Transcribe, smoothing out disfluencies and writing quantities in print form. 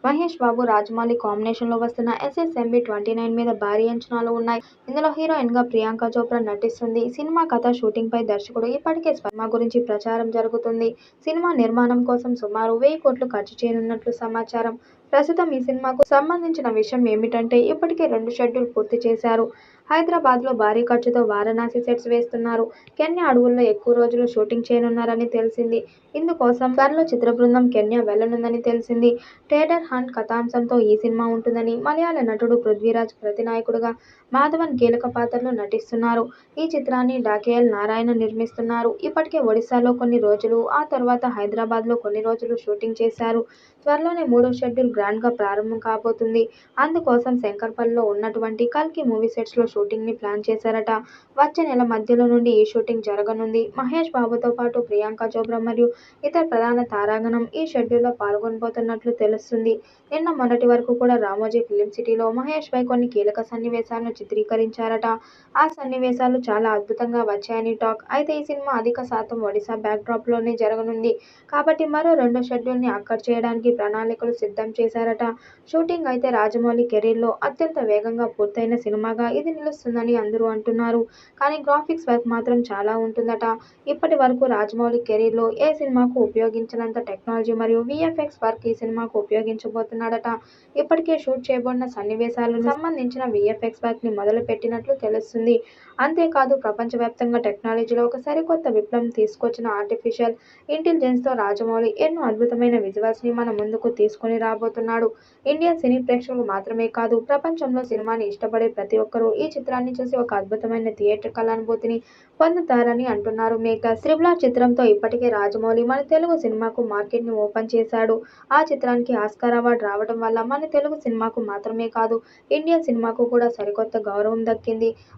మహేష్ బాబు, రాజమౌళి కాంబినేషన్లో వస్తున్న ఎస్ఎస్ఎంబీ 29 మీద భారీ అంచనాలు ఉన్నాయి. ఇందులో హీరోయిన్గా ప్రియాంక చోప్రా నటిస్తుంది. సినిమా కథ, షూటింగ్పై దర్శకుడు ఇప్పటికే సినిమా గురించి ప్రచారం జరుగుతుంది. సినిమా నిర్మాణం కోసం సుమారు 1000 కోట్లు ఖర్చు చేయనున్నట్లు సమాచారం. ప్రస్తుతం ఈ సినిమాకు సంబంధించిన విషయం ఏమిటంటే ఇప్పటికే 2 షెడ్యూల్ పూర్తి చేశారు. హైదరాబాద్లో భారీ ఖర్చుతో వారణాసి సెట్స్ వేస్తున్నారు. కెన్యా అడవుల్లో ఎక్కువ రోజులు షూటింగ్ చేయనున్నారని తెలిసింది. ఇందుకోసం త్వరలో చిత్ర బృందం కెన్యా వెళ్లనుందని తెలిసింది. ట్రేడర్ హంట్ కథాంశంతో ఈ సినిమా ఉంటుందని మలయాళ నటుడు పృథ్వీరాజ్ ప్రతినాయకుడిగా, మాధవన్ కీలక పాత్రలో నటిస్తున్నారు. ఈ చిత్రాన్ని డాకేఎల్ నారాయణ నిర్మిస్తున్నారు. ఇప్పటికే ఒడిశాలో కొన్ని రోజులు, ఆ తర్వాత హైదరాబాద్లో కొన్ని రోజులు షూటింగ్ చేశారు. త్వరలోనే 3వ షెడ్యూల్ గ్రాండ్గా ప్రారంభం కాబోతుంది. అందుకోసం శంకర్పల్లిలో ఉన్నటువంటి కల్కి మూవీ సెట్స్లో షూటింగ్ని ప్లాన్ చేశారట. వచ్చే నెల మధ్యలో నుండి ఈ షూటింగ్ జరగనుంది. మహేష్ బాబుతో పాటు ప్రియాంక చోప్రా మరియు ఇతర ప్రధాన తారాగణం ఈ షెడ్యూల్లో పాల్గొనబోతున్నట్లు తెలుస్తుంది. నిన్న మొన్నటి వరకు కూడా రామోజీ ఫిలిం సిటీలో మహేష్ పై కొన్ని కీలక సన్నివేశాలను చిత్రీకరించారట. ఆ సన్నివేశాలు చాలా అద్భుతంగా వచ్చాయని టాక్. అయితే ఈ సినిమా అధిక శాతం ఒడిశా బ్యాక్డ్రాప్లోనే జరగనుంది. కాబట్టి మరో 2వ షెడ్యూల్ని అక్కడ్ చేయడానికి ప్రణాళికలు సిద్ధం చేశారట. షూటింగ్ అయితే రాజమౌళి కెరీర్లో అత్యంత వేగంగా పూర్తయిన సినిమాగా ఇది నిలుస్తుందని అందరూ అంటున్నారు. కానీ గ్రాఫిక్స్ వర్క్ మాత్రం చాలా ఉంటుందట. ఇప్పటి వరకు రాజమౌళి కెరీర్లో ఏ సినిమాకు ఉపయోగించనంత టెక్నాలజీ మరియు వీఎఫ్ఎక్స్ వర్క్ ఈ సినిమాకు ఉపయోగించబోతున్నాడట. ఇప్పటికే షూట్ చేయబడిన సన్నివేశాలకు సంబంధించిన వీఎఫ్ఎక్స్ వర్క్ని మొదలు పెట్టినట్లు తెలుస్తుంది. అంతేకాదు ప్రపంచవ్యాప్తంగా టెక్నాలజీలో ఒక సరికొత్త విప్లవం తీసుకొచ్చిన ఆర్టిఫిషియల్ ఇంటెలిజెన్స్తో రాజమౌళి ఎన్నో అద్భుతమైన విజువల్స్ని మన ముందుకు తీసుకొని రాబోతున్నాడు. ఇండియన్ సినీ ప్రేక్షకులు మాత్రమే కాదు, ప్రపంచంలో సినిమాని ఇష్టపడే ప్రతి ఒక్కరూ ఈ చిత్రాన్ని చూసి ఒక అద్భుతమైన థియేట్రికల్ అనుభూతిని పొందుతారని అంటున్నారు మేకర్స్. RRR చిత్రంతో ఇప్పటికే రాజమౌళి మన తెలుగు సినిమాకు మార్కెట్ని ఓపెన్ చేశాడు. ఆ చిత్రానికి ఆస్కార్ అవార్డు రావడం వల్ల మన తెలుగు సినిమాకు మాత్రమే కాదు, ఇండియన్ సినిమాకు కూడా సరికొత్త గౌరవం దక్కింది.